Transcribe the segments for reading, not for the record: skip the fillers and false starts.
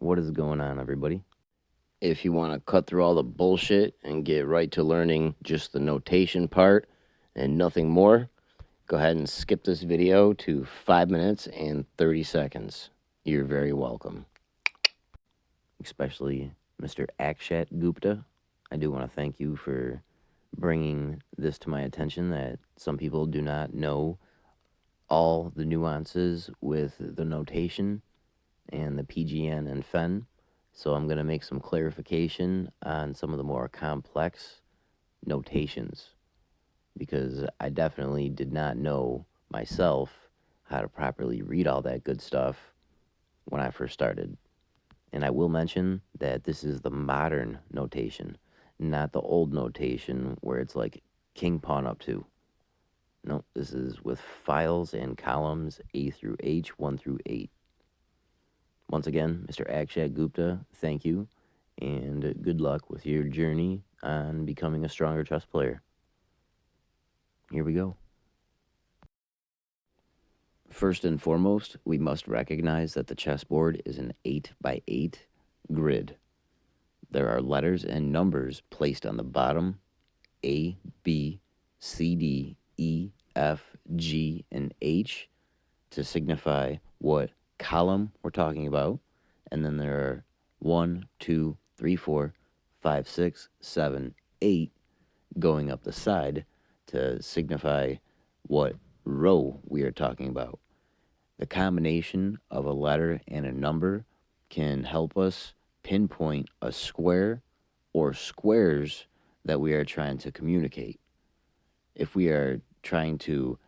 What is going on, everybody? If you want to cut through all the bullshit and get right to learning just the notation part and nothing more, go ahead and skip this video to 5 minutes and 30 seconds. You're very welcome. Especially Mr. Akshat Gupta. I do want to thank you for bringing this to my attention, that some people do not know all the nuances with the notation and the PGN and FEN. So I'm going to make some clarification on some of the more complex notations, because I definitely did not know myself how to properly read all that good stuff when I first started. And I will mention that this is the modern notation, not the old notation where it's like king pawn up 2. No, this is with files and columns A through H, 1 through 8. Once again, Mr. Akshat Gupta, thank you, and good luck with your journey on becoming a stronger chess player. Here we go. First and foremost, we must recognize that the chessboard is an 8x8 grid. There are letters and numbers placed on the bottom: A, B, C, D, E, F, G, and H to signify what column we're talking about. And then there are 1, 2, 3, 4, 5, 6, 7, 8 going up the side to signify what row we are talking about. The combination of a letter and a number can help us pinpoint a square or squares that we are trying to communicate. If we are trying to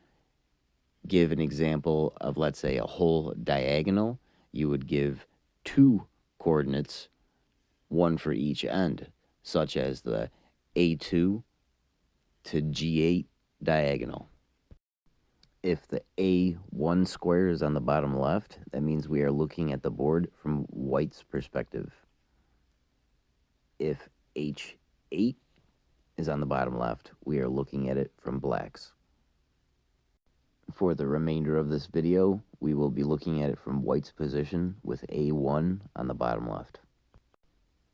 give an example of, let's say, a whole diagonal, you would give 2 coordinates, 1 for each end, such as the A2 to G8 diagonal. If the A1 square is on the bottom left, that means we are looking at the board from white's perspective. If H8 is on the bottom left, we are looking at it from black's. For the remainder of this video, we will be looking at it from white's position with A1 on the bottom left.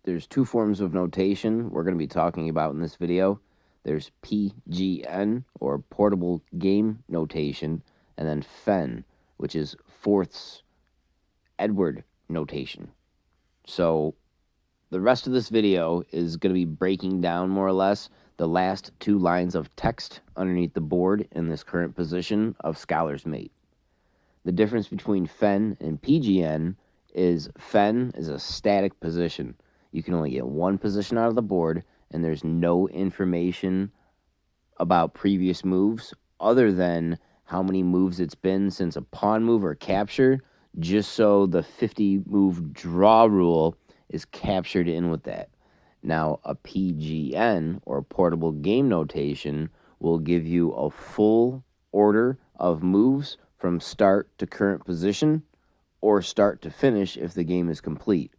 There's 2 forms of notation we're going to be talking about in this video. There's PGN, or Portable Game Notation, and then FEN, which is Fourth's Edward Notation. So the rest of this video is going to be breaking down more or less the last 2 lines of text underneath the board in this current position of Scholar's Mate. The difference between FEN and PGN is FEN is a static position. You can only get 1 position out of the board, and there's no information about previous moves other than how many moves it's been since a pawn move or capture, just so the 50-move draw rule is captured in with that. Now, a PGN, or Portable Game Notation, will give you a full order of moves from start to current position, or start to finish if the game is complete.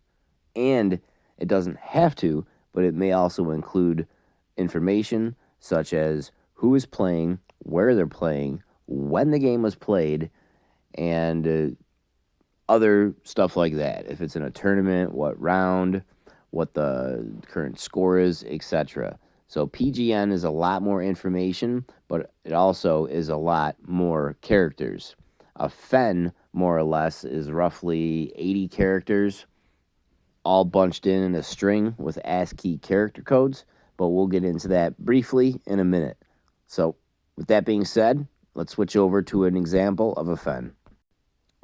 And it doesn't have to, but it may also include information such as who is playing, where they're playing, when the game was played, and other stuff like that. If it's in a tournament, what round, what the current score is, etc. So PGN is a lot more information, but it also is a lot more characters. A FEN, more or less, is roughly 80 characters, all bunched in a string with ASCII character codes, but we'll get into that briefly in a minute. So with that being said, let's switch over to an example of a FEN.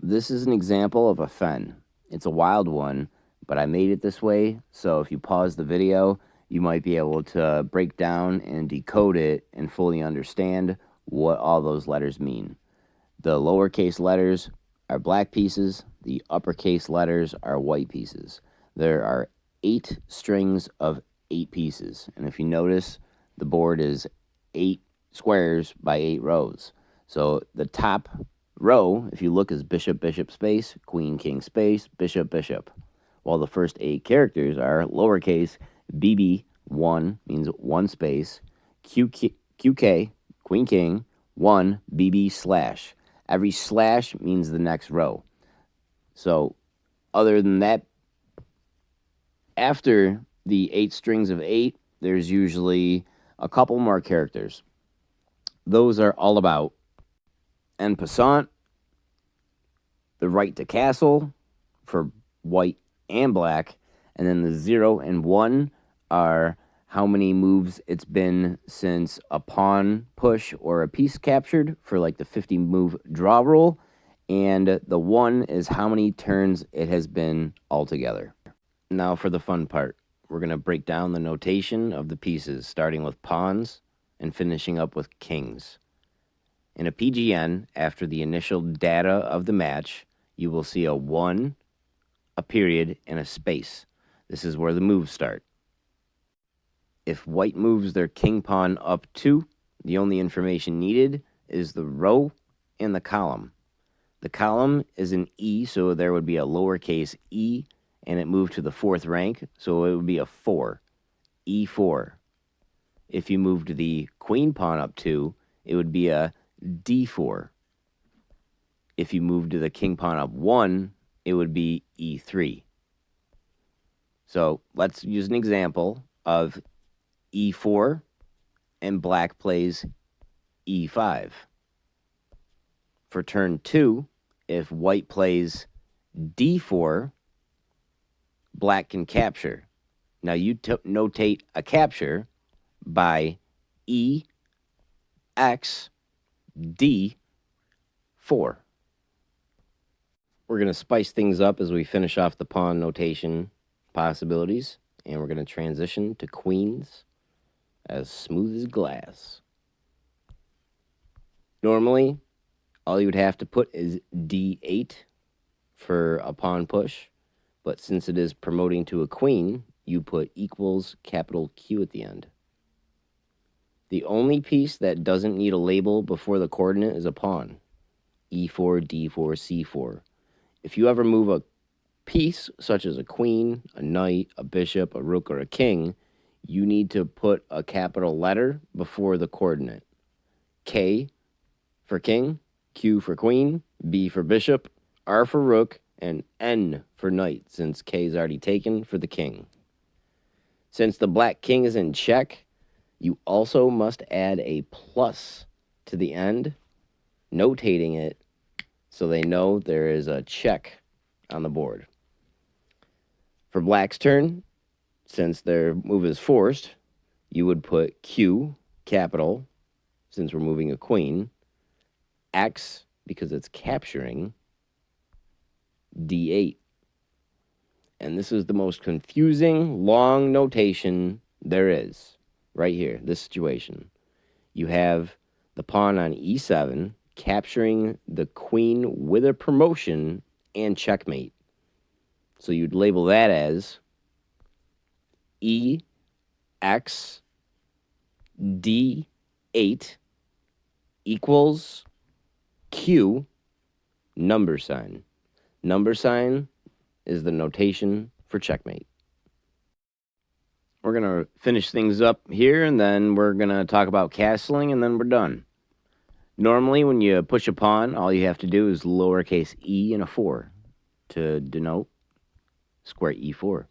This is an example of a FEN. It's a wild one, but I made it this way, so if you pause the video, you might be able to break down and decode it and fully understand what all those letters mean. The lowercase letters are black pieces, the uppercase letters are white pieces. There are 8 strings of 8 pieces, and if you notice, the board is 8 squares by 8 rows. So the top row, if you look, is bishop, bishop, space, queen, king, space, bishop, bishop. While the first 8 characters are lowercase BB, 1 means 1 space, QK, queen, king, 1, BB, slash. Every slash means the next row. So other than that After the 8 strings of 8, there's usually a couple more characters. Those are all about en passant, the right to castle for white and black, and then the 0 and 1 are how many moves it's been since a pawn push or a piece captured for like the 50 move draw rule, and the 1 is how many turns it has been altogether. Now for the fun part. We're going to break down the notation of the pieces, starting with pawns and finishing up with kings. In a PGN, after the initial data of the match, you will see a 1, a period, and a space. This is where the moves start. If white moves their king pawn up 2, the only information needed is the row and the column. The column is an E, so there would be a lowercase e, and it moved to the 4th rank, so it would be a 4, E4. If you moved the queen pawn up 2, it would be a D4. If you moved the king pawn up 1, it would be E3. So let's use an example of E4 and black plays E5. For turn 2, if white plays D4, black can capture. Now you notate a capture by E, X, D, 4. We're going to spice things up as we finish off the pawn notation possibilities, and we're going to transition to queens as smooth as glass. Normally, all you would have to put is D8 for a pawn push, but since it is promoting to a queen, you put equals capital Q at the end. The only piece that doesn't need a label before the coordinate is a pawn. E4, D4, C4. If you ever move a piece, such as a queen, a knight, a bishop, a rook, or a king, you need to put a capital letter before the coordinate. K for king, Q for queen, B for bishop, R for rook, and N for knight, since K is already taken for the king. Since the black king is in check, you also must add a plus to the end, notating it so they know there is a check on the board. For black's turn, since their move is forced, you would put Q, capital, since we're moving a queen, X, because it's capturing, D8. And this is the most confusing, long notation there is, right here, this situation. You have the pawn on E7, capturing the queen with a promotion and checkmate. So you'd label that as E, X, D8 equals Q, number sign. Number sign is the notation for checkmate. We're going to finish things up here, and then we're going to talk about castling, and then we're done. Normally, when you push a pawn, all you have to do is lowercase e and a 4 to denote square E4.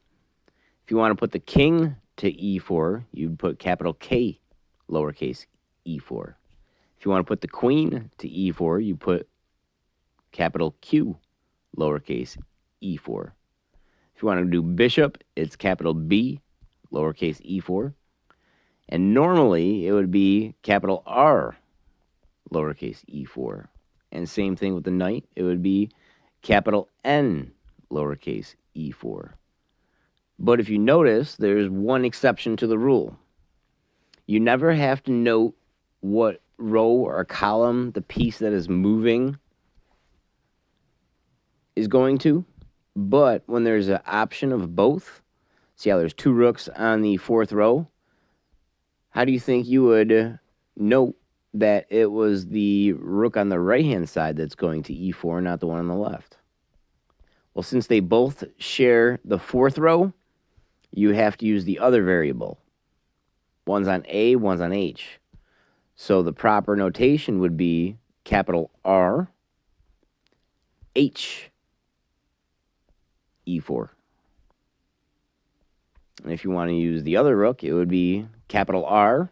If you want to put the king to E4, you'd put capital K, lowercase E4. If you want to put the queen to E4, you put capital Q, lowercase E4. If you want to do bishop, it's capital B, lowercase E4. And normally, it would be capital R, lowercase E4. And same thing with the knight, it would be capital N, lowercase E4. But if you notice, there's one exception to the rule. You never have to note what row or column the piece that is moving is going to, but when there's an option of both, see how there's 2 rooks on the 4th row? How do you think you would note that it was the rook on the right-hand side that's going to E4, not the one on the left? Well, since they both share the 4th row, you have to use the other variable. One's on A, one's on H. So the proper notation would be capital R, H, E4. And if you want to use the other rook, it would be capital R,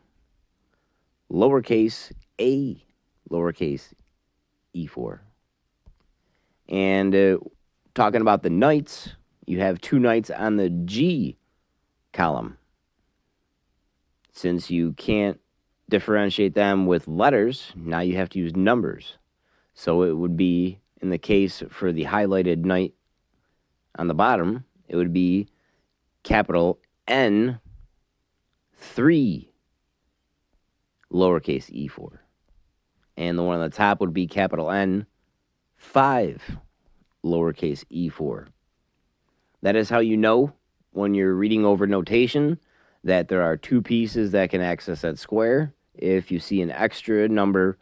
lowercase a, lowercase e4. And talking about the knights, you have two knights on the G column. Since you can't differentiate them with letters, now you have to use numbers. So it would be, in the case for the highlighted knight on the bottom, it would be capital N 3 lowercase e4. And the one on the top would be capital N 5 lowercase e4. That is how you know when you're reading over notation that there are two pieces that can access that square if you see an extra number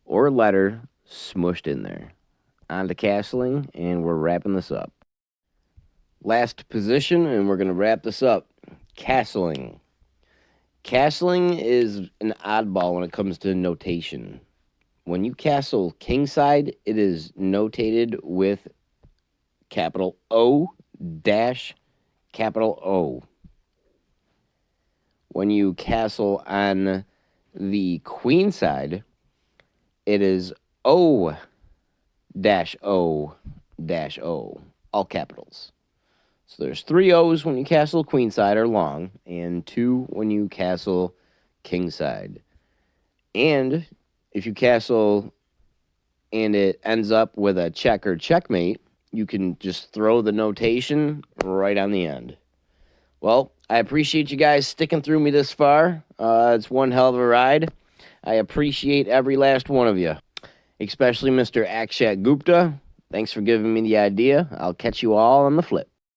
or letter smushed in there. On to castling, and we're wrapping this up. Last position, and we're going to wrap this up. Castling. Castling is an oddball when it comes to notation. When you castle kingside, it is notated with capital O dash capital O. When you castle on the queen side, it is O dash O dash O, all capitals. So there's 3 O's when you castle queen side or long, and 2 when you castle king side. And if you castle and it ends up with a check or checkmate, you can just throw the notation right on the end. Well, I appreciate you guys sticking through me this far. It's one hell of a ride. I appreciate every last one of you, especially Mr. Akshat Gupta. Thanks for giving me the idea. I'll catch you all on the flip.